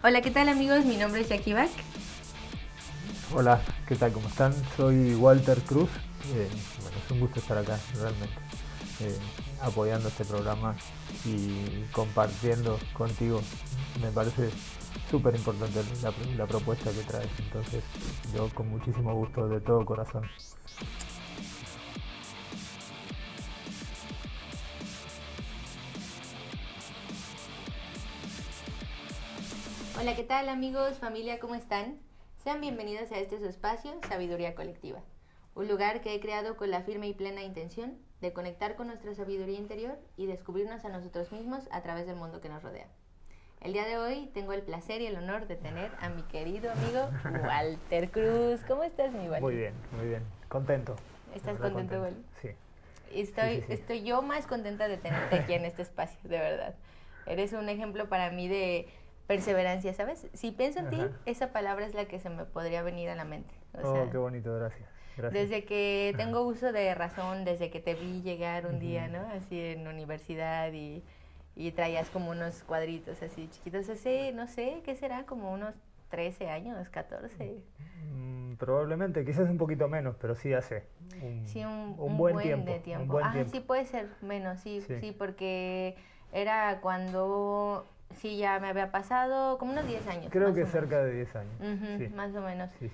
Hola, ¿qué tal amigos? Mi nombre es Jackie Back. Hola, ¿qué tal? ¿Cómo están? Soy Walter Cruz. Bueno, es un gusto estar acá, realmente, eh, apoyando este programa y compartiendo contigo. Me parece súper importante la propuesta que traes, entonces yo con muchísimo gusto, de todo corazón. Hola, ¿qué tal amigos, familia? ¿Cómo están? Sean bienvenidos a este su espacio, Sabiduría Colectiva. Un lugar que he creado con la firme y plena intención de conectar con nuestra sabiduría interior y descubrirnos a nosotros mismos a través del mundo que nos rodea. El día de hoy tengo el placer y el honor de tener a mi querido amigo Walter Cruz. ¿Cómo estás, mi Wally? Muy bien. Contento. ¿Estás contento, Wally? Sí. Sí. Estoy yo más contenta de tenerte aquí en este espacio, de verdad. Eres un ejemplo para mí de perseverancia, ¿sabes? Si pienso en ti, esa palabra es la que se me podría venir a la mente. Qué bonito, gracias. Desde que tengo uso de razón, desde que te vi llegar un día, ¿no? Así en universidad y traías como unos cuadritos así chiquitos, así, no sé, ¿qué será? Como unos 13 años, 14. Probablemente, quizás un poquito menos, pero sí hace Sí, un buen tiempo. de tiempo. Un buen tiempo. Sí puede ser menos, sí, porque era cuando sí ya me había pasado como unos 10 años. Creo más que o menos. cerca de 10 años. Sí. Más o menos. Sí.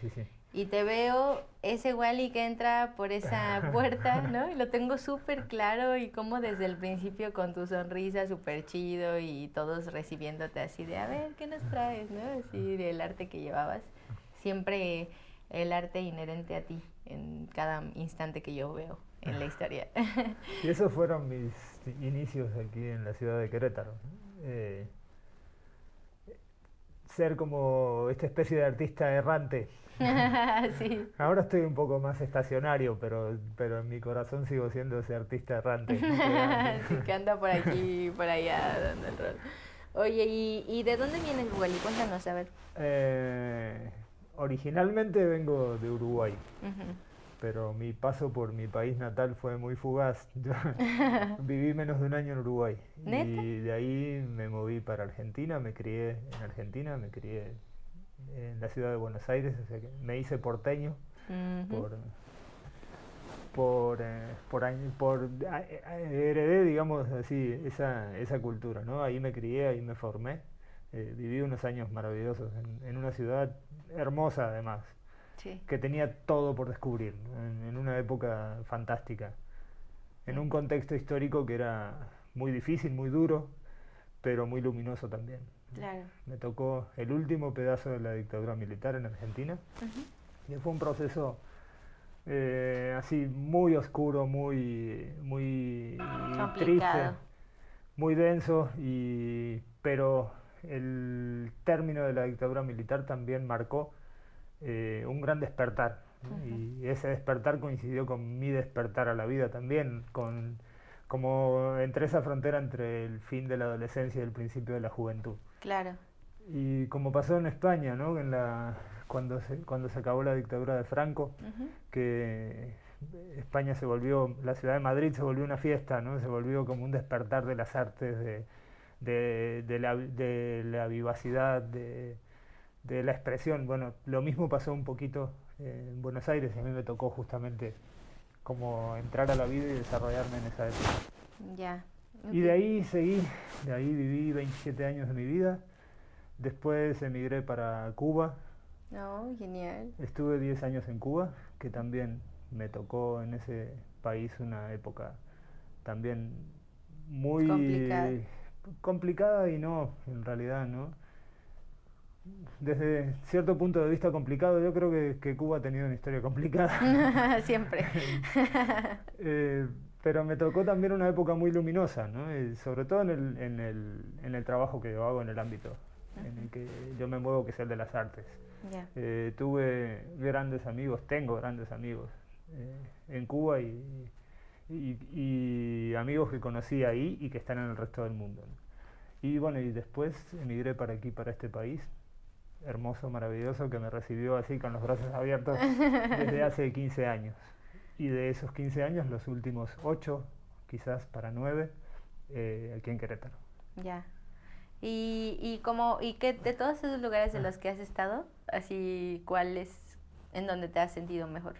Y te veo ese Wally que entra por esa puerta, ¿no? Y lo tengo súper claro y como desde el principio con tu sonrisa súper chido y todos recibiéndote así de, a ver, ¿qué nos traes, no? Así del arte que llevabas. Siempre el arte inherente a ti en cada instante que yo veo en la historia. Y esos fueron mis inicios aquí en la ciudad de Querétaro. Eh, Ser como esta especie de artista errante. Sí. Ahora estoy un poco más estacionario, pero en mi corazón sigo siendo ese artista errante. Sí, que anda por aquí y por allá dando el rol. Oye, ¿y de dónde vienes, Wally? Cuéntanos, a ver. Originalmente vengo de Uruguay, Ujú. pero mi paso por mi país natal fue muy fugaz. Yo viví menos de un año en Uruguay ¿Neta? y de ahí me moví para Argentina, me crié en Argentina, me crié en la ciudad de Buenos Aires, o sea que me hice porteño Ujú. por, heredé, digamos así, esa cultura, ¿no? Ahí me crié, ahí me formé. Viví unos años maravillosos en una ciudad hermosa además, Sí. que tenía todo por descubrir, ¿no? En una época fantástica, en un Neta. contexto histórico que era muy difícil, muy duro, pero muy luminoso también. Claro. Me tocó el último pedazo de la dictadura militar en Argentina Ujú. y fue un proceso así muy oscuro, muy triste, Complicado. muy denso, pero el término de la dictadura militar también marcó un gran despertar, ¿no? Ujú. Y ese despertar coincidió con mi despertar a la vida también, como entre esa frontera entre el fin de la adolescencia y el principio de la juventud. Claro. Y como pasó en España, ¿no? Cuando se acabó la dictadura de Franco, Ujú. que España se volvió, la ciudad de Madrid se volvió una fiesta, ¿no? Se volvió como un despertar de las artes, de la vivacidad, de la expresión. Bueno, lo mismo pasó un poquito en Buenos Aires y a mí me tocó justamente como entrar a la vida y desarrollarme en esa época. Ya. Y Ok. de ahí seguí, de ahí viví 27 años de mi vida. Después emigré para Cuba. No, genial. Estuve 10 años en Cuba, que también me tocó en ese país una época también Complicado. muy complicada y no, en realidad, ¿no? Desde cierto punto de vista complicado, yo creo que Cuba ha tenido una historia complicada. Siempre. Eh, pero me tocó también una época muy luminosa, ¿no? Sobre todo en el trabajo que yo hago en el ámbito en el que yo me muevo, que es el de las artes. Ya. Tuve grandes amigos, tengo grandes amigos en Cuba y amigos que conocí ahí y que están en el resto del mundo, ¿no? Y bueno, y después emigré para aquí, para este país, hermoso, maravilloso, que me recibió así con los brazos abiertos desde hace 15 años. Y de esos 15 años, los últimos 8, quizás para 9, aquí en Querétaro. Ya. Y que de todos esos lugares en los que has estado, así, ¿cuál es en donde te has sentido mejor?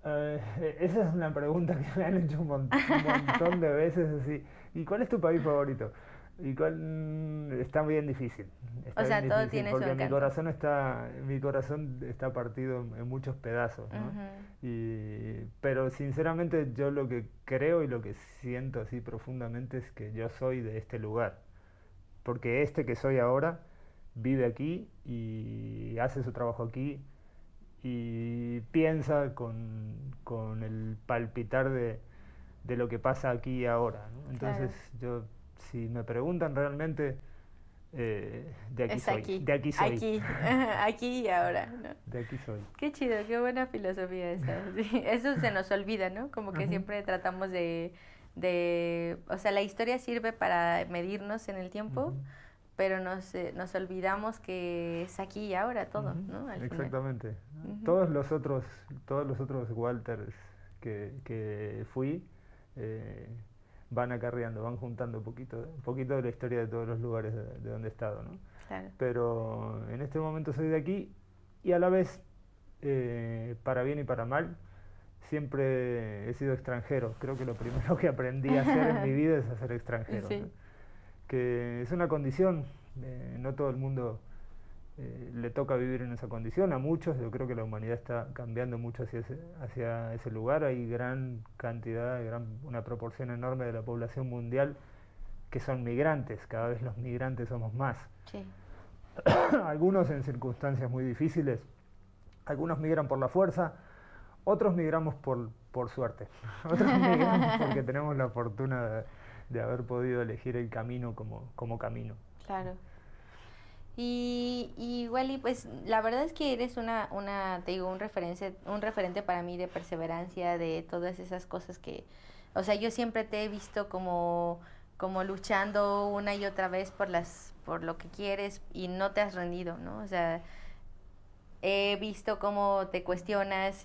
Esa es una pregunta que me han hecho un montón de veces así. ¿Y cuál es tu país favorito? ¿Y cuál? Está bien difícil. O Está bien sea, todo difícil tiene su porque encanto. mi corazón está partido en muchos pedazos, ¿no? Ujú. Pero sinceramente yo lo que creo y lo que siento así profundamente es que yo soy de este lugar. Porque este que soy ahora vive aquí y hace su trabajo aquí y piensa con el palpitar de lo que pasa aquí y ahora, ¿no? Entonces Claro. yo, si me preguntan realmente, de aquí Es soy, aquí, de aquí soy, aquí, aquí y ahora, ¿no? de aquí soy. Qué chido, qué buena filosofía esa. Sí, eso se nos olvida, ¿no? Como que Ujú, siempre tratamos o sea, la historia sirve para medirnos en el tiempo, ujú, pero nos olvidamos que es aquí y ahora todo, ¿no? Al ujú, final. exactamente. Ujú. Todos los otros Walters que fui, eh, van acarreando, van juntando un poquito de la historia de todos los lugares de donde he estado, ¿no? Claro. Pero en este momento soy de aquí y a la vez, para bien y para mal, siempre he sido extranjero. Creo que lo primero que aprendí a hacer en mi vida es a ser extranjero, ¿no? Sí, Que es una condición, no todo el mundo, le toca vivir en esa condición, a muchos. Yo creo que la humanidad está cambiando mucho hacia ese lugar. Hay gran cantidad, una proporción enorme de la población mundial que son migrantes. Cada vez los migrantes somos más. sí. Algunos en circunstancias muy difíciles, algunos migran por la fuerza, otros migramos por suerte, otros migramos porque tenemos la fortuna de haber podido elegir el camino como camino. Claro. Y igual y pues la verdad es que eres te digo, un referente para mí de perseverancia, de todas esas cosas o sea, yo siempre te he visto como luchando una y otra vez por lo que quieres y no te has rendido, ¿no? O sea, he visto cómo te cuestionas,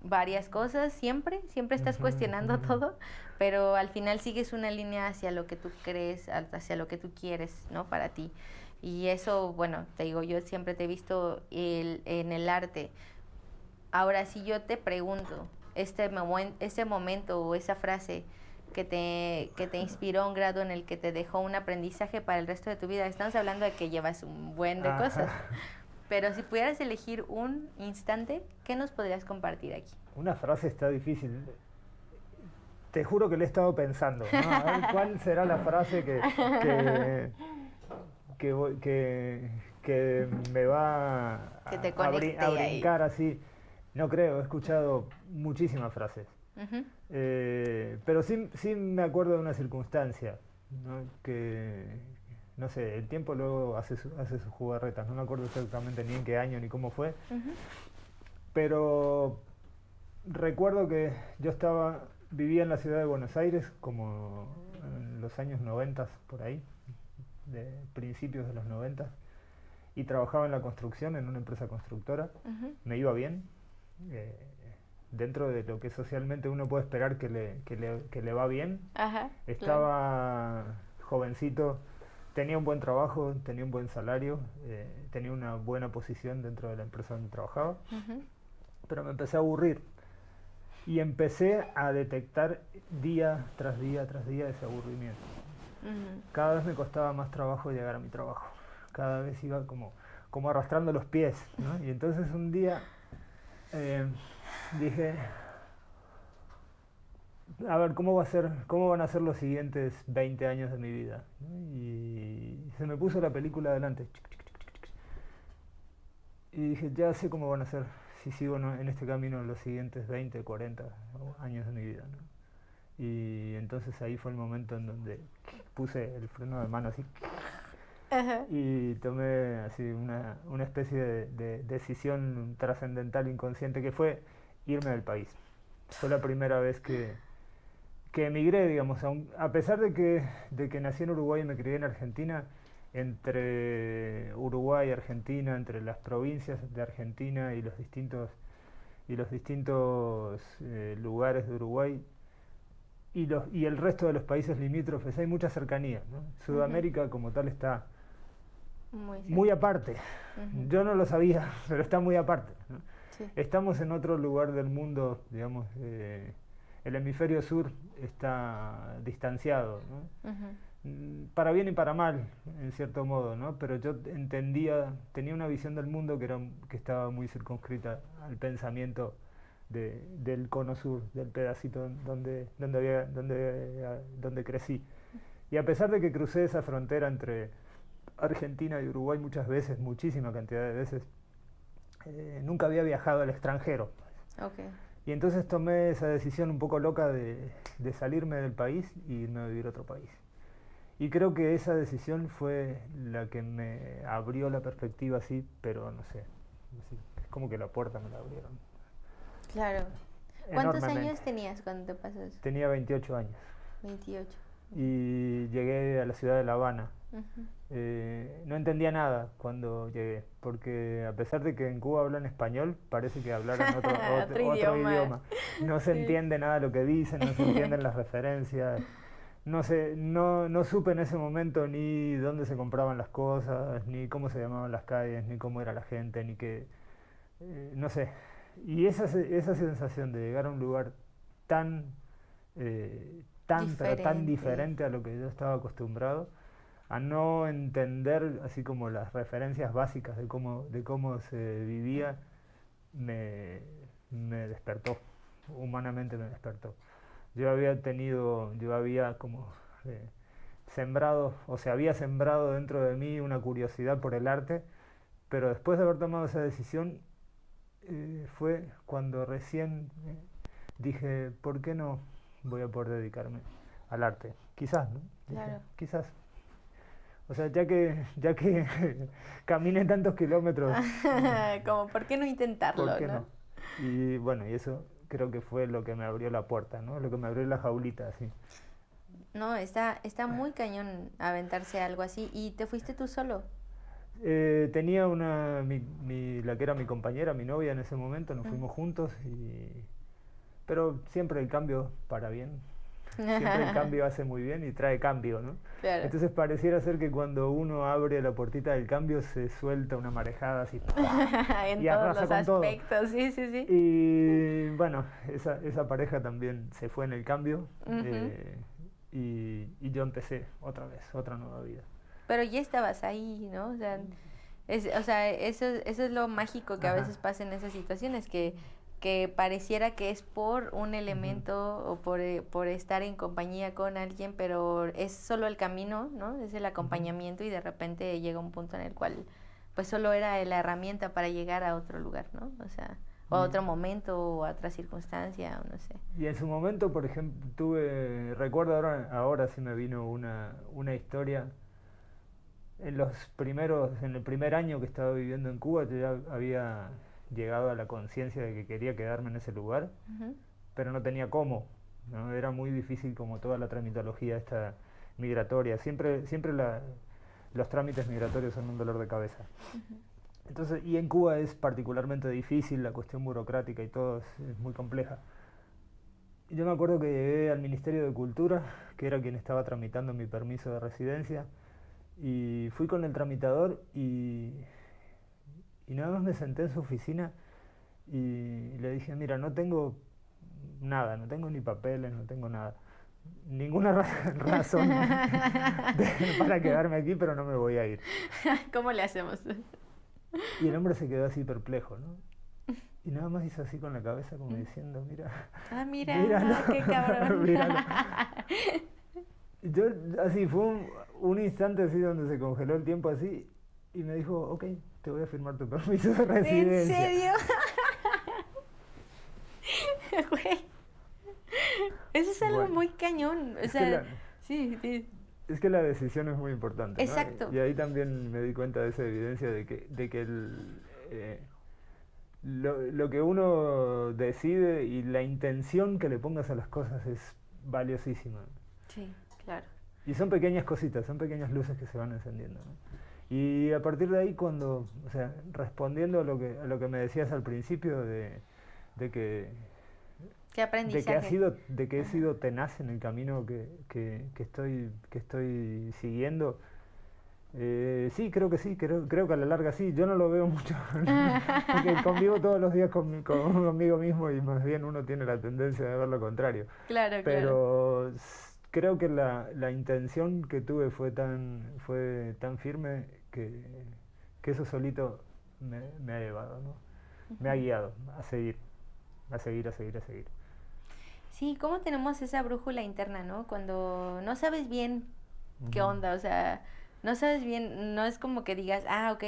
varias cosas, siempre estás Ujú, cuestionando ujú. todo, pero al final sigues una línea hacia lo que tú crees, hacia lo que tú quieres, ¿no? Para ti. Y eso, bueno, te digo, yo siempre te he visto en el arte. Ahora, si yo te pregunto, este momento o esa frase que te inspiró a un grado en el que te dejó un aprendizaje para el resto de tu vida, estamos hablando de que llevas un buen de Ajá. cosas, pero si pudieras elegir un instante, ¿qué nos podrías compartir aquí? Una frase está difícil. Te juro que le he estado pensando, ¿no? A ver cuál será la frase que, que me va Que te a conecte ahí. brincar así. No creo, he escuchado muchísimas frases. Ujú. Pero sí me acuerdo de una circunstancia, ¿no? Que, no sé, el tiempo luego hace sus jugarretas. No me acuerdo exactamente ni en qué año ni cómo fue. Ujú. Pero recuerdo que vivía en la ciudad de Buenos Aires como en los años 90, por ahí, de principios de los 90, y trabajaba en la construcción, en una empresa constructora. Ujú. Me iba bien, eh, dentro de lo que socialmente uno puede esperar que le va bien. Ajá, claro. Estaba jovencito, tenía un buen trabajo, tenía un buen salario, tenía una buena posición dentro de la empresa donde trabajaba, Ujú. pero me empecé a aburrir y empecé a detectar día tras día tras día ese aburrimiento. Ujú. Cada vez me costaba más trabajo llegar a mi trabajo, cada vez iba como arrastrando los pies, ¿no? Y entonces un día, eh, dije, a ver, ¿cómo van a ser los siguientes 20 años de mi vida? ¿No? Y se me puso la película adelante. Y dije, ya sé cómo van a ser si sigo, ¿no?, en este camino los siguientes 20, 40 años de mi vida, ¿no? Y entonces ahí fue el momento en donde puse el freno de mano así Ajá. y tomé así una especie de decisión trascendental inconsciente que fue irme del país. Fue la primera vez que emigré, digamos, a pesar de que nací en Uruguay y me crié en Argentina. Entre Uruguay y Argentina, entre las provincias de Argentina y los distintos lugares de Uruguay, y el resto de los países limítrofes hay mucha cercanía, ¿no? Sudamérica como tal está muy aparte. Yo no lo sabía, pero está muy aparte, ¿no? Sí. Estamos en otro lugar del mundo, digamos, el hemisferio sur está distanciado, ¿no? Para bien y para mal, en cierto modo, ¿no? Pero yo tenía una visión del mundo que estaba muy circunscrita al pensamiento del cono sur, del pedacito donde crecí. Y a pesar de que crucé esa frontera entre Argentina y Uruguay muchas veces, muchísima cantidad de veces, nunca había viajado al extranjero. Okay. Y entonces tomé esa decisión un poco loca de salirme del país e irme a vivir a otro país. Y creo que esa decisión fue la que me abrió la perspectiva así, pero no sé, es como que la puerta me la abrieron. Claro. ¿Cuántos años tenías cuando te pasó eso? Tenía 28 años. 28. Y llegué a la ciudad de La Habana. No entendía nada cuando llegué, porque a pesar de que en Cuba hablan español, parece que hablaran otro idioma. No se entiende nada de lo que dicen, no se entienden las referencias. No sé, no supe en ese momento ni dónde se compraban las cosas, ni cómo se llamaban las calles, ni cómo era la gente, ni qué, no sé. Y esa sensación de llegar a un lugar tan pero tan diferente a lo que yo estaba acostumbrado, a no entender así como las referencias básicas de cómo se vivía, me despertó, humanamente me despertó. Yo había como sembrado, o se había sembrado dentro de mí una curiosidad por el arte, pero después de haber tomado esa decisión, fue cuando recién dije, ¿por qué no voy a poder dedicarme al arte? Quizás, ¿no? Dije, claro. Quizás. O sea, ya que caminé tantos kilómetros. Como, ¿por qué no intentarlo? ¿Por qué no? Y bueno, y eso creo que fue lo que me abrió la puerta, ¿no? Lo que me abrió la jaulita, así. No, está muy cañón aventarse algo así. ¿Y te fuiste tú solo? Tenía la que era mi compañera, mi novia en ese momento, nos fuimos juntos, pero siempre el cambio para bien. Siempre el cambio hace muy bien y trae cambio, ¿no? Claro. Entonces pareciera ser que cuando uno abre la puertita del cambio se suelta una marejada así en y todos los aspectos, todo. Sí. Y bueno, esa pareja también se fue en el cambio, y yo empecé otra vez, otra nueva vida. Pero ya estabas ahí, ¿no? O sea, eso es lo mágico que a veces pasa en esas situaciones, que pareciera que es por un elemento o por estar en compañía con alguien, pero es solo el camino, ¿no? Es el acompañamiento y de repente llega un punto en el cual pues solo era la herramienta para llegar a otro lugar, ¿no? O sea, o a otro momento o a otra circunstancia, o no sé. Y en su momento, por ejemplo, recuerdo ahora sí me vino una historia. En el primer año que estaba viviendo en Cuba, yo ya había llegado a la conciencia de que quería quedarme en ese lugar, pero no tenía cómo, ¿no? Era muy difícil, como toda la tramitología esta migratoria. Siempre los trámites migratorios son un dolor de cabeza. Entonces, y en Cuba es particularmente difícil, la cuestión burocrática y todo es muy compleja. Y yo me acuerdo que llegué al Ministerio de Cultura, que era quien estaba tramitando mi permiso de residencia, y fui con el tramitador y nada más me senté en su oficina y le dije, mira, no tengo nada, no tengo ni papeles, no tengo nada, ninguna razón para quedarme aquí, pero no me voy a ir. ¿Cómo le hacemos? Y el hombre se quedó así perplejo, ¿no? Y nada más hizo así con la cabeza como diciendo, mira, míralo, qué cabrón. Míralo. Yo así fue un instante así donde se congeló el tiempo así y me dijo, ok, te voy a firmar tu permiso de residencia. ¿En serio? Güey, eso es algo muy cañón. O sea, sí. Es que la decisión es muy importante, ¿no? Exacto. Y ahí también me di cuenta de esa evidencia de que lo que uno decide y la intención que le pongas a las cosas es valiosísima. Sí, claro. Y son pequeñas cositas, son pequeñas luces que se van encendiendo, ¿no? Y a partir de ahí, respondiendo a lo que me decías al principio de que ¿Qué aprendizaje? de que he Ajá. sido tenaz en el camino que estoy siguiendo. Sí, creo que sí, creo que a la larga sí. Yo no lo veo mucho, porque convivo todos los días conmigo mismo y más bien uno tiene la tendencia de ver lo contrario. Claro, claro. Pero creo que la intención que tuve fue tan firme que eso solito me ha llevado, ¿no? Me ha Ujú. guiado a seguir, a seguir, a seguir, a seguir. Sí, cómo tenemos esa brújula interna, ¿no? Cuando no sabes bien qué Ujú, onda, o sea, no sabes bien, no es como que digas, ah, ok,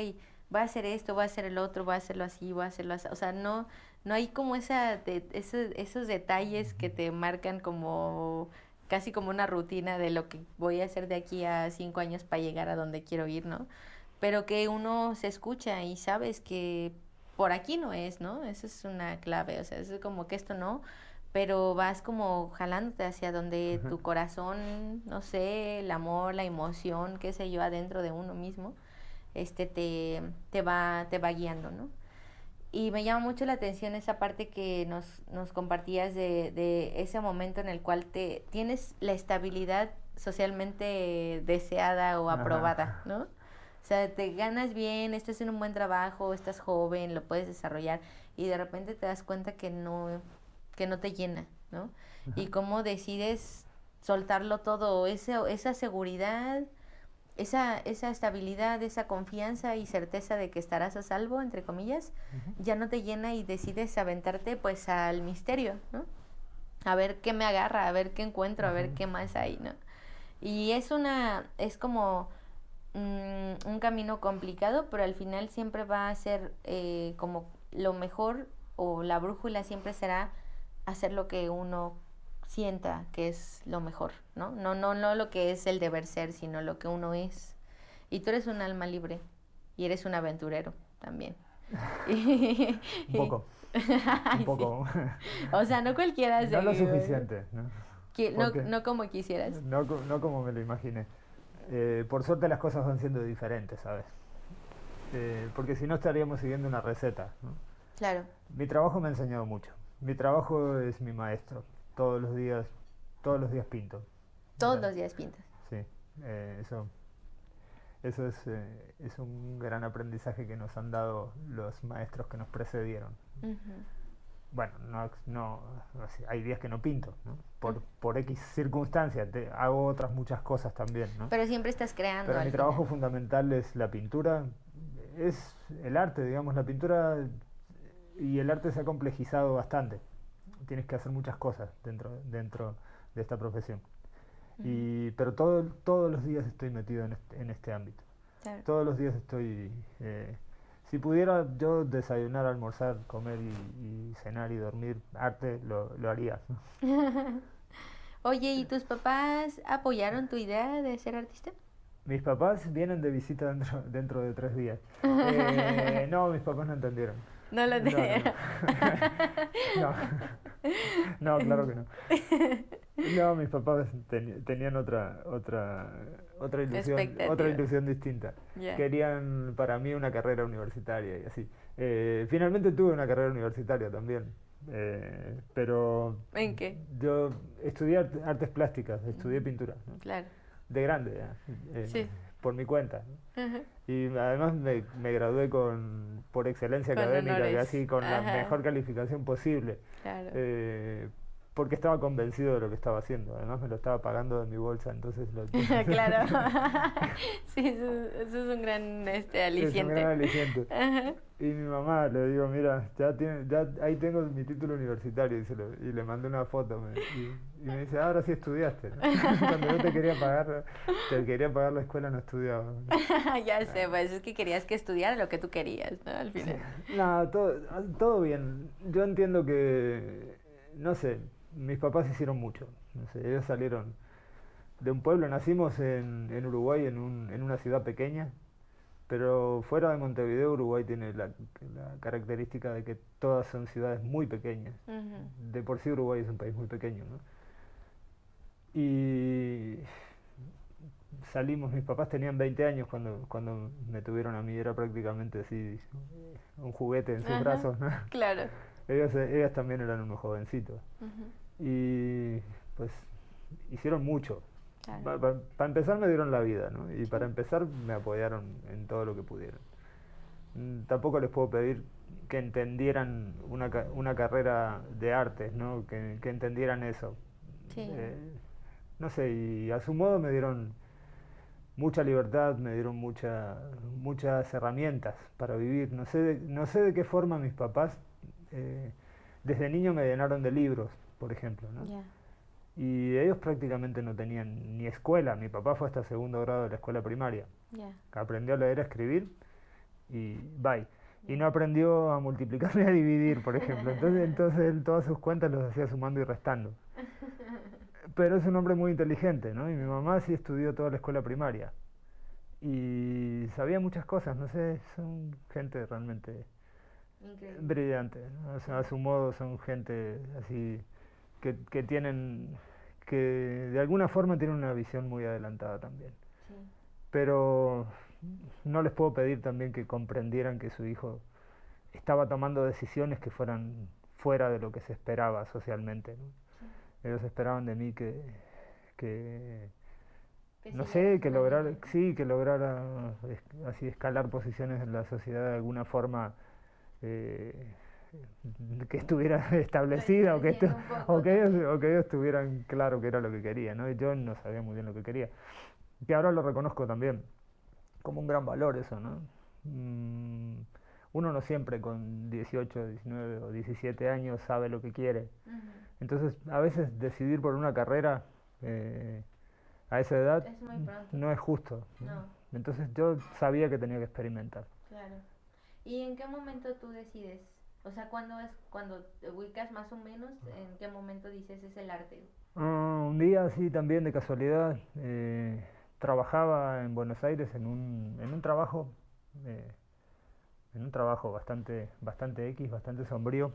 voy a hacer esto, voy a hacer el otro, voy a hacerlo así, voy a hacerlo así. O sea, no, no hay como esos detalles que ujú, te marcan como casi como una rutina de lo que voy a hacer de aquí a 5 años para llegar a donde quiero ir, ¿no? Pero que uno se escucha y sabes que por aquí no es, ¿no? Esa es una clave, o sea, es como que esto no, pero vas como jalándote hacia donde ujú, tu corazón, no sé, el amor, la emoción, qué sé yo, adentro de uno mismo, te va guiando, ¿no? Y me llama mucho la atención esa parte que nos compartías de ese momento en el cual te tienes la estabilidad socialmente deseada o aprobada, ajá, ¿no? O sea, te ganas bien, estás en un buen trabajo, estás joven, lo puedes desarrollar y de repente te das cuenta que no te llena, ¿no? Y ajá, cómo decides soltarlo todo, esa seguridad, esa estabilidad, esa confianza y certeza de que estarás a salvo, entre comillas, ujú, ya no te llena y decides aventarte pues al misterio, ¿no? A ver qué me agarra, a ver qué encuentro, a ver ujú, qué más hay, ¿no? Y es como un camino complicado, pero al final siempre va a ser como lo mejor o la brújula siempre será hacer lo que uno sienta que es lo mejor, ¿no? No, no, no lo que es el deber ser, sino lo que uno es. Y tú eres un alma libre y eres un aventurero también. Y, un poco, un ay, sí. poco. O sea, no cualquiera No lo se... suficiente, ¿no? No, Porque no como quisieras. no como me lo imaginé. Por suerte las cosas van siendo diferentes, ¿sabes? Porque si no estaríamos siguiendo una receta, ¿no? Claro, Mi trabajo me ha enseñado mucho. Mi trabajo es mi maestro. Todos todos los días pinto. todos Mira, los días pintas. sí, eso, es un gran aprendizaje que nos han dado los maestros que nos precedieron. Ujú, Bueno, hay días que no pinto, ¿no? ujú. Por X circunstancias, hago otras muchas cosas también, ¿no? Pero siempre estás creando Pero mi al trabajo final. fundamental es la pintura, es el arte, digamos, la pintura y el arte se ha complejizado bastante. Tienes que hacer muchas cosas dentro de esta profesión. Ujú, Pero todos los días estoy metido en este ámbito. claro. Todos los días estoy... si pudiera yo desayunar, almorzar, comer y cenar y dormir arte, lo haría. Oye, ¿y tus papás apoyaron tu idea de ser artista? Mis papás vienen de visita dentro de 3 días. No, mis papás no entendieron. No lo No, no, no. tenía. No, no, claro que no. No, mis papás tenían otra Expectativa. ilusión distinta. Ya. Querían para mí una carrera universitaria y así. Finalmente tuve una carrera universitaria también, pero ¿En qué? yo estudié artes plásticas, estudié Ujú, pintura, ¿no? claro. De grande, ya, Sí. por mi cuenta, ¿no? Ajá. Y además me gradué por excelencia Con académica, que honores. así con la Ajá. mejor calificación posible, Claro. eh, porque estaba convencido de lo que estaba haciendo. Además me lo estaba pagando de mi bolsa, entonces Claro. Sí, eso es un gran es un gran aliciente. aliciente. Ajá. Y mi mamá le digo, mira, ya ahí tengo mi título universitario y le mandé una foto y me dice, ahora sí estudiaste, ¿no? Cuando yo te quería pagar la escuela no estudiaba, ¿no? Ya sé, Ah, pues es que querías que estudiara lo que tú querías, ¿no? Al sí, final. nada, todo bien. Yo entiendo que, no sé, mis papás hicieron mucho. No sé, ellos salieron de un pueblo, nacimos en Uruguay, en una ciudad pequeña, pero fuera de Montevideo, Uruguay tiene la característica de que todas son ciudades muy pequeñas. Ujú. De por sí Uruguay es un país muy pequeño, ¿no? Y salimos, mis papás tenían 20 años cuando me tuvieron a mí, era prácticamente así, un juguete en sus Ajá. brazos, ¿no? Claro. Ellas también eran unos jovencitos. Ujú. Y pues hicieron mucho. Claro. Para empezar me dieron la vida, ¿no? Y para Sí. empezar me apoyaron en todo lo que pudieron. Tampoco les puedo pedir que entendieran una carrera de artes, ¿no? Que entendieran eso. Sí. Eh, no sé, y a su modo me dieron mucha libertad, me dieron muchas herramientas para vivir. No sé de qué forma mis papás desde niño me llenaron de libros, por ejemplo, ¿no? Ya. Y ellos prácticamente no tenían ni escuela. Mi papá fue hasta segundo grado de la escuela primaria. Ya. Aprendió a leer, a escribir y bye. Y Ya. no aprendió a multiplicar ni a dividir, por ejemplo. Entonces él todas sus cuentas los hacía sumando y restando. Pero es un hombre muy inteligente, ¿no? Y mi mamá sí estudió toda la escuela primaria. Y sabía muchas cosas, no sé, son gente realmente Increíble. brillante, ¿no? O sea, a Sí. su modo son gente así que tienen, que de alguna forma tienen una visión muy adelantada también. Sí. Pero no les puedo pedir también que comprendieran que su hijo estaba tomando decisiones que fueran fuera de lo que se esperaba socialmente, ¿no? Sí. Ellos esperaban de mí que Que no siguieras sé, que una lograr, línea. sí, que lograra así escalar posiciones en la sociedad de alguna forma eh, que estuviera establecida Restringiendo un o poco que ellos, también. o que ellos tuvieran claro que era lo que quería, ¿no? Y yo no sabía muy bien lo que quería. Que ahora lo reconozco también como un gran valor eso, ¿no? Mm, Uno no siempre con 18, 19 o 17 años sabe lo que quiere. Ujú. Entonces, a veces decidir por una carrera a esa edad Es muy pronto. no es justo, ¿no? No. Entonces yo sabía que tenía que experimentar. Claro. ¿Y en qué momento tú decides? O sea, ¿cuándo es cuando te ubicas más o menos? ¿En qué momento dices es el arte? Un día así también de casualidad trabajaba en Buenos Aires eh, en un trabajo bastante X, bastante sombrío, Ujú.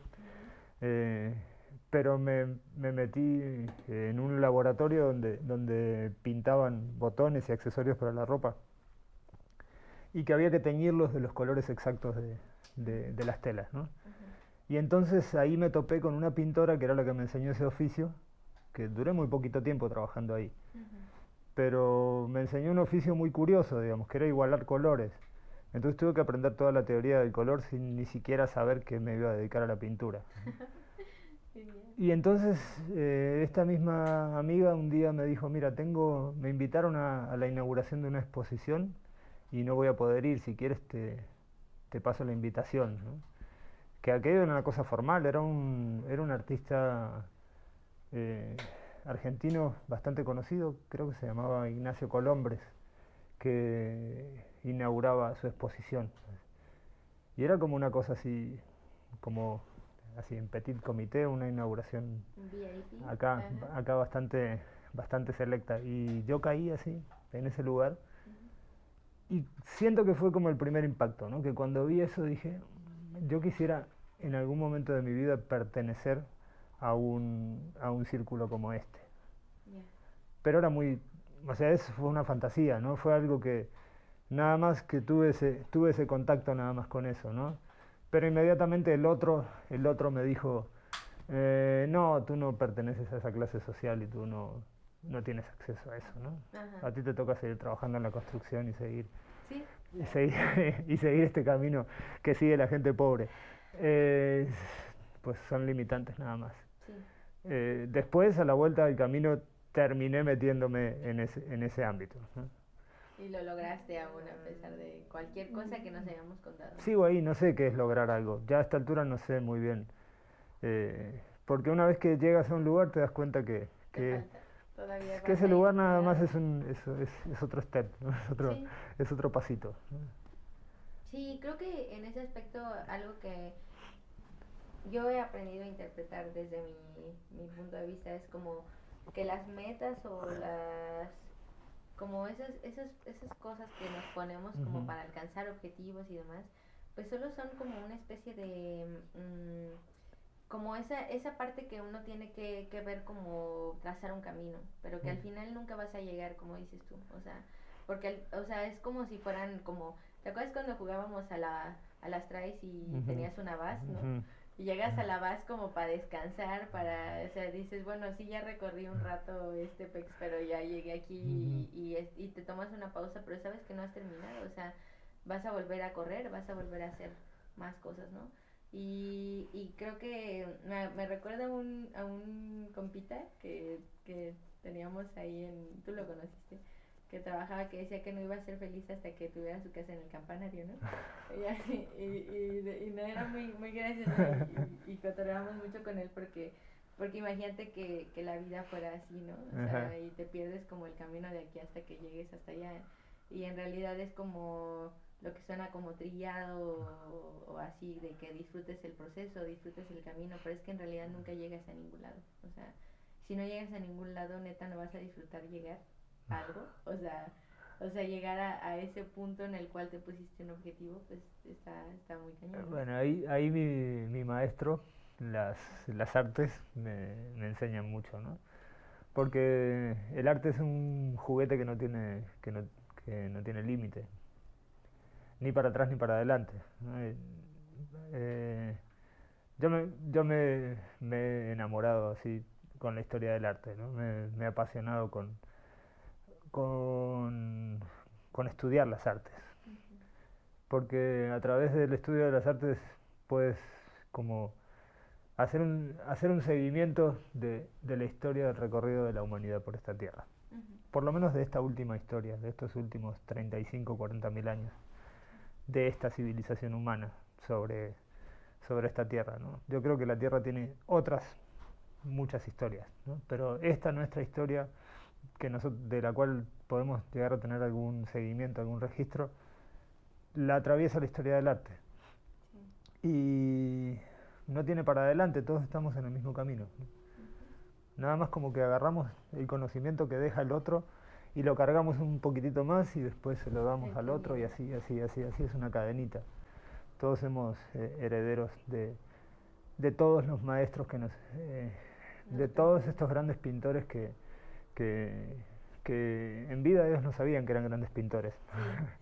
eh, pero me metí en un laboratorio donde pintaban botones y accesorios para la ropa y que había que teñirlos de los colores exactos Ujú. de las telas, ¿no? Ujú. Y entonces ahí me topé con una pintora que era la que me enseñó ese oficio, que duré muy poquito tiempo trabajando ahí, Ujú. pero me enseñó un oficio muy curioso, digamos, que era igualar colores. Entonces tuve que aprender toda la teoría del color sin ni siquiera saber que me iba a dedicar a la pintura. Genial. Y entonces esta misma amiga un día me dijo, mira, me invitaron a la inauguración de una exposición y no voy a poder ir, si quieres te paso la invitación, ¿no? Que aquello era una cosa formal, era un artista eh, argentino bastante conocido, creo que se llamaba Ignacio Colombres, que inauguraba su exposición. Y era como una cosa así, como así en petit comité, una inauguración Un VIP. acá, Ajá. acá bastante selecta. Y yo caí así, en ese lugar, Ujú. y siento que fue como el primer impacto, ¿no? Que cuando vi eso dije, yo quisiera en algún momento de mi vida pertenecer a un círculo como este. Ya. Pero era muy, o sea, eso fue una fantasía, ¿no? Fue algo que nada más que tuve ese contacto nada más con eso, ¿no? Pero inmediatamente el otro me dijo, no, tú no perteneces a esa clase social y tú no tienes acceso a eso, ¿no? Ajá. A ti te toca seguir trabajando en la construcción Sí, y claro. seguir, y seguir este camino que sigue la gente pobre. Eh, pues son limitantes nada más. Sí. Después, a la vuelta del camino, terminé metiéndome en ese ámbito, ¿no? Y lo lograste aún a pesar de cualquier cosa que nos hayamos contado. Sigo ahí, no sé qué es lograr algo. Ya a esta altura no sé muy bien. Porque una vez que llegas a un lugar te das cuenta Te falta. Todavía que vas ese a lugar nada más explorar. es otro step, ¿no? Sí. Es otro pasito, ¿no? Sí, creo que en ese aspecto algo que yo he aprendido a interpretar desde mi punto de vista es como que las metas o como esas cosas que nos ponemos como Ujú. para alcanzar objetivos y demás, pues solo son como una especie de, como esa parte que uno tiene que ver como trazar un camino, pero que al final nunca vas a llegar, como dices tú, o sea, porque, o sea, es como si fueran como, ¿te acuerdas cuando jugábamos a las traes y Ujú. tenías una base, ¿no? Ujú. y llegas a la base como para descansar, o sea, dices, bueno, sí, ya recorrí un rato este PEX, pero ya llegué aquí y te tomas una pausa, pero sabes que no has terminado, o sea, vas a volver a correr, vas a volver a hacer más cosas, ¿no? Y creo que me recuerda a un compita que teníamos ahí tú lo conociste, que trabajaba, que decía que no iba a ser feliz hasta que tuviera su casa en el campanario, ¿no? Y no era muy gracioso y cotorreábamos mucho con él porque imagínate que la vida fuera así, ¿no? O sea, y te pierdes como el camino de aquí hasta que llegues hasta allá. Y en realidad es como lo que suena como trillado o así, de que disfrutes el proceso, disfrutes el camino, pero es que en realidad nunca llegas a ningún lado. O sea, si no llegas a ningún lado, neta, no vas a disfrutar llegar a algo. O sea, llegar a ese punto en el cual te pusiste un objetivo, pues está muy cañón, ¿no? Bueno, ahí mi maestro, las artes, me enseñan mucho, ¿no? Porque el arte es un juguete que no tiene límite, ni para atrás ni para adelante, ¿no? Eh, yo me he enamorado así con la historia del arte, ¿no? Me he apasionado con, con estudiar las artes, porque a través del estudio de las artes puedes como hacer un seguimiento de la historia del recorrido de la humanidad por esta tierra. Por lo menos de esta última historia, de estos últimos 35, 40 mil años, de esta civilización humana sobre esta tierra, ¿no? Yo creo que la tierra tiene otras muchas historias, ¿no? Pero esta nuestra historia, de la cual podemos llegar a tener algún seguimiento, algún registro, la atraviesa la historia del arte. Sí. Y no tiene para adelante, todos estamos en el mismo camino, ¿no? Nada más como que agarramos el conocimiento que deja el otro y lo cargamos un poquitito más y después se lo damos al otro y así es una cadenita. Todos somos herederos de todos los maestros de todos estos grandes pintores que en vida ellos no sabían que eran grandes pintores.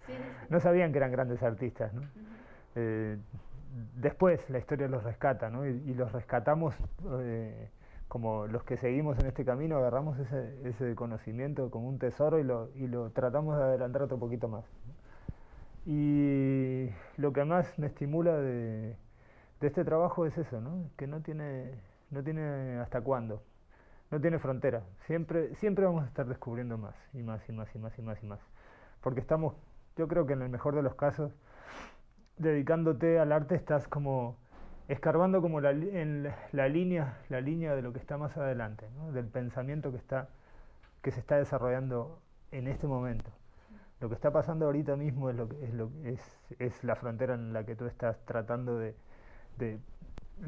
Sí. No sabían que eran grandes artistas, ¿no? Después la historia los rescata, ¿no? Y los rescatamos como los que seguimos en este camino, agarramos ese conocimiento como un tesoro y lo tratamos de adelantar otro poquito más. Y lo que más me estimula de este trabajo es eso, ¿no? Que no tiene hasta cuándo, no tiene frontera. Siempre vamos a estar descubriendo más y más y más y más y más y más. Porque estamos, yo creo que en el mejor de los casos, dedicándote al arte estás como escarbando como en la línea de lo que está más adelante, ¿no? Del pensamiento que se está desarrollando en este momento. Lo que está pasando ahorita mismo es la frontera en la que tú estás tratando de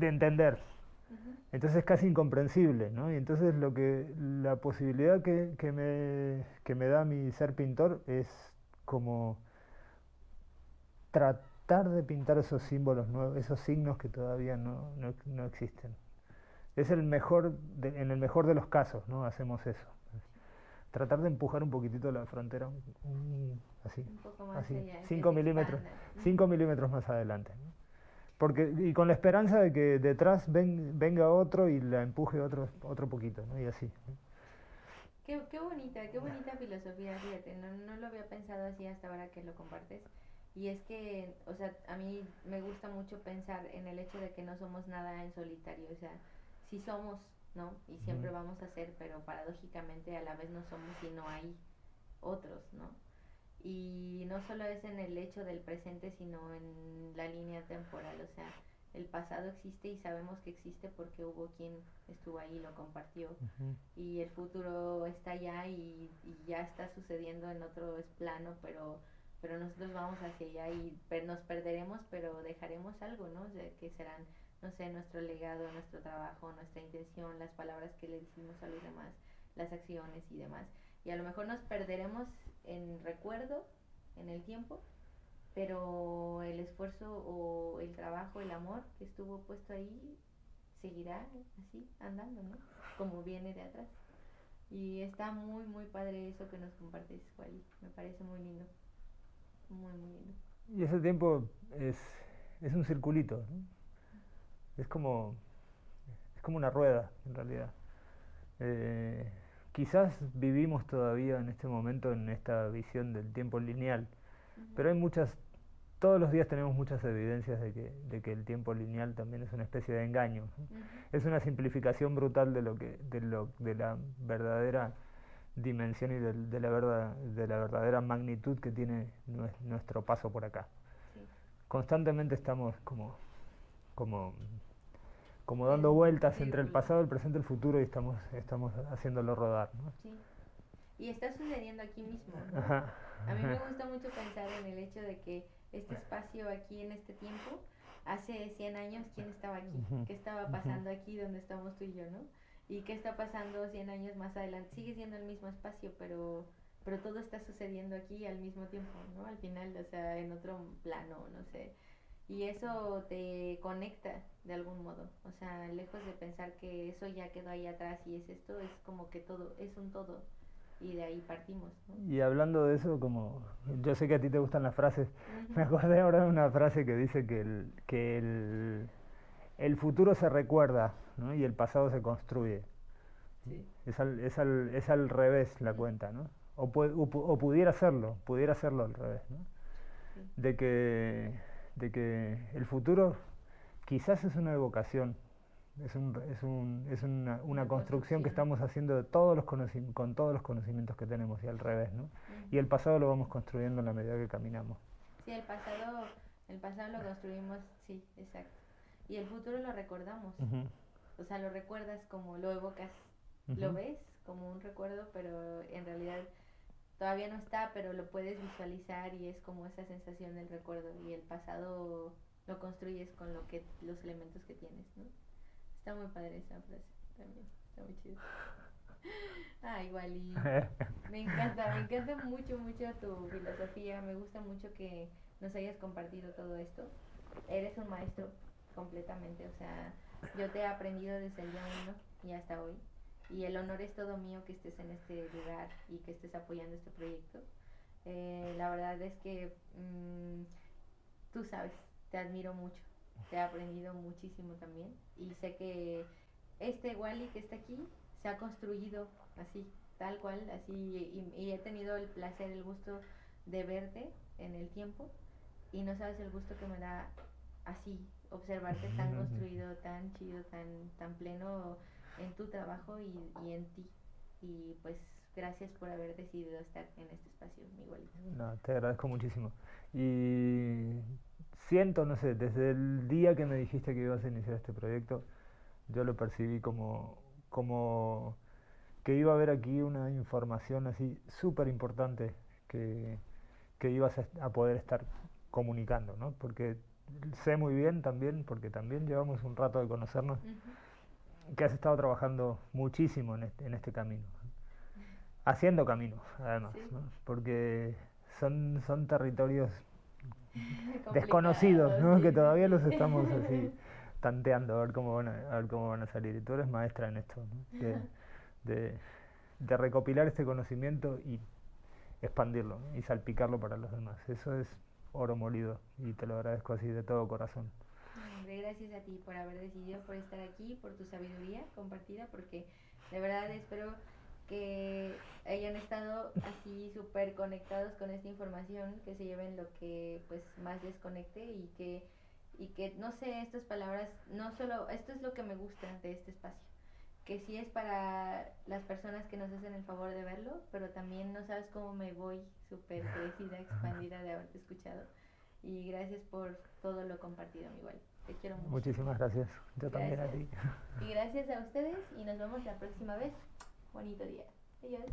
entender. Entonces es casi incomprensible, ¿no? Y entonces la posibilidad que me da mi ser pintor es como tratar de pintar esos símbolos nuevos, esos signos que todavía no existen. En el mejor de los casos, ¿no? Hacemos eso. Tratar de empujar un poquitito la frontera, así, un poco más así, allá, 5 milímetros, 5 milímetros más adelante, ¿no? Y con la esperanza de que detrás venga otro y la empuje otro poquito, ¿no? Y así, ¿no? Qué bonita filosofía, fíjate, no lo había pensado así hasta ahora que lo compartes. Y es que, o sea, a mí me gusta mucho pensar en el hecho de que no somos nada en solitario, o sea, sí somos, ¿no? Y siempre vamos a ser, pero paradójicamente a la vez no somos y no hay otros, ¿no? Y no solo es en el hecho del presente, sino en la línea temporal, o sea, el pasado existe y sabemos que existe porque hubo quien estuvo ahí y lo compartió. Y el futuro está allá y ya está sucediendo en otro plano, pero nosotros vamos hacia allá y nos perderemos, pero dejaremos algo, ¿no? O sea, que serán, no sé, nuestro legado, nuestro trabajo, nuestra intención, las palabras que le decimos a los demás, las acciones y demás. Y a lo mejor nos perderemos en recuerdo, en el tiempo, pero el esfuerzo o el trabajo, el amor que estuvo puesto ahí seguirá así andando, ¿no? Como viene de atrás. Y está muy, muy padre eso que nos compartes, Wally. Me parece muy lindo. Muy, muy lindo. Y ese tiempo es un circulito, ¿no? es como, es como una rueda, en realidad. Eh, Quizás vivimos todavía en este momento en esta visión del tiempo lineal, pero hay muchas, todos los días tenemos muchas evidencias de que el tiempo lineal también es una especie de engaño, ¿no? Es una simplificación brutal de lo que, de la verdadera dimensión y de la verdadera magnitud que tiene nuestro paso por acá. Sí. Constantemente estamos como, como dando vueltas entre el pasado, el presente y el futuro y estamos haciéndolo rodar, ¿no? Sí. Y está sucediendo aquí mismo, ¿no? Ajá, A mí me ajá. gusta mucho pensar en el hecho de que este espacio aquí en este tiempo, hace 100 años, ¿quién estaba aquí? Ujú, ¿Qué estaba ujú. pasando aquí donde estamos tú y yo, no? ¿Y qué está pasando 100 años más adelante? Sigue siendo el mismo espacio, pero todo está sucediendo aquí al mismo tiempo, ¿no? Al final, o sea, en otro plano, no sé. Y eso te conecta de algún modo. O sea, lejos de pensar que eso ya quedó ahí atrás y es esto, es como que todo, es un todo. Y de ahí partimos, ¿no? Y hablando de eso, como yo sé que a ti te gustan las frases, me Ujú. acordé ahora de una frase que dice el futuro se recuerda, ¿no? Y el pasado se construye. Sí. Es al revés la Ujú. cuenta, ¿no? O pudiera serlo al revés, ¿no? Sí. De que, de que el futuro quizás es una evocación, es una Una construcción que construcción. estamos haciendo con todos los conocimientos que tenemos y al revés, ¿no? Y el Ujú. pasado lo vamos construyendo en la medida que caminamos. Sí, el pasado lo construimos, sí, exacto. Y el futuro lo recordamos. Ujú, O sea, lo recuerdas como lo evocas, lo ujú. ves como un recuerdo, pero en realidad todavía no está, pero lo puedes visualizar y es como esa sensación del recuerdo. Y el pasado lo construyes con los elementos que tienes, ¿no? Está muy padre esa frase también, está muy chido. Ah, igual y me encanta mucho, mucho tu filosofía, me gusta mucho que nos hayas compartido todo esto. Eres un maestro completamente, o sea, yo te he aprendido desde el día uno y hasta hoy. Y el honor es todo mío que estés en este lugar y que estés apoyando este proyecto. La verdad es que tú sabes, te admiro mucho, te he aprendido muchísimo también y sé que este Wally que está aquí se ha construido así, tal cual, así y he tenido el placer, el gusto de verte en el tiempo y no sabes el gusto que me da así observarte tan construido, tan chido, tan pleno en tu trabajo y en ti. Y pues gracias por haber decidido estar en este espacio, mi igualito. No, te agradezco muchísimo. Y siento, no sé, desde el día que me dijiste que ibas a iniciar este proyecto, yo lo percibí como que iba a haber aquí una información así súper importante que, que ibas a poder estar comunicando, ¿no? Porque sé muy bien también, porque también llevamos un rato de conocernos, Ujú. que has estado trabajando muchísimo en este camino, haciendo camino, además, Sí. ¿no? Porque son territorios desconocidos, Complicado, ¿no? Que sí, sí, todavía los estamos así sí. tanteando a ver cómo van a salir. Y tú eres maestra en esto, ¿no? De, de recopilar este conocimiento y expandirlo, ¿no? Y salpicarlo para los demás. Eso es oro molido y te lo agradezco así de todo corazón. No, hombre, gracias a ti por haber decidido, por estar aquí, por tu sabiduría compartida, porque de verdad espero que hayan estado así súper conectados con esta información, que se lleven lo que pues más les conecte y que no sé, estas palabras, no solo, esto es lo que me gusta de este espacio, que sí es para las personas que nos hacen el favor de verlo, pero también no sabes cómo me voy súper crecida, expandida de haberte escuchado. Y gracias por todo lo compartido, mi igual. Te quiero mucho. Muchísimas gracias. Yo también a Gracias. ti. Y gracias a ustedes y nos vemos la próxima vez. Bonito día. Adiós.